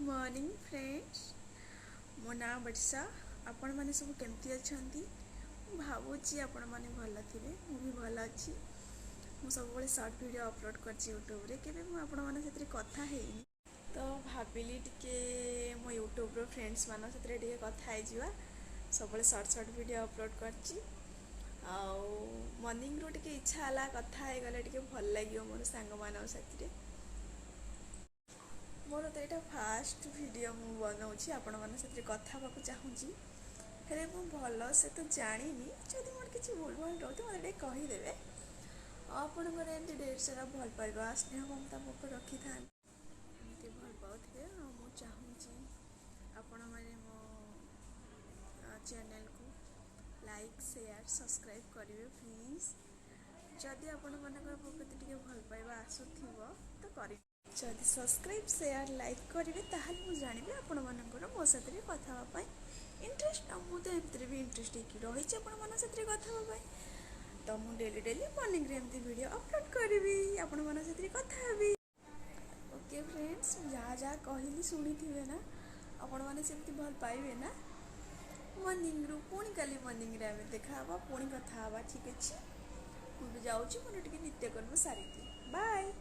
Morning friends मो ना वर्षा आपण मैंने सब केमती अच्छा भावुची आपण मैंने भल थे भी भल अच्छी मु सब सर्ट वीडियो अपलोड कर यूट्यूब रे केबे मु आपण माने सेतरे कथा हेनी तो भाविली टिके मो यूट्यूब रो फ्रेंड्स मान सेतरे टिके कथा हे जिवा सब सर्ट वीडियो अपलोड करची मॉर्निंग रो टिके इच्छा हला कथा हे गले टिके भल लागियो मोर संग मान साथी मोर तो यहाँ फास्ट वीडियो मु बनाऊँगी आपण मैंने से कथा चाहूँगी हेले मु भल से तो जानी जदि मोर किसी भूल भाल रोते मतलब कहीदेवे आपणकर एमती ढेर सारा भल पाइबा स्नेह ममता मो रखी था एमती भल पाते मु चाहूँगी आपण मैंने मो चैनल को लाइक शेयर सब्सक्राइब करेंगे प्लीज जदि आपण मानकर मो प्रति भल पाइबा आसुथिबो तो करें जदि सब्सक्राइब शेयर लाइक करेंगे ताहले मु जानिबे आपण मानकर मो साथरे कथा होबा इंटरेस्ट मु तो एमती भी इंटरेस्ट होकी रही आपण मन साथरे कथा होबा तो मु डेली मॉर्निंग रे एमती वीडियो अपलोड करबी आपण मन साथरे कथा हेबी ओके फ्रेंड्स जहाँ जहाँ कहली शुणी थे ना आपण माने सेमती भल पाइबे ना मॉर्निंग रू पुणी काली मॉर्निंग रे आमे देखा पुणी कथा हवा ठीक अच्छे मुझे जाऊँ मोर टिके नित्यकर्म सारी बाय।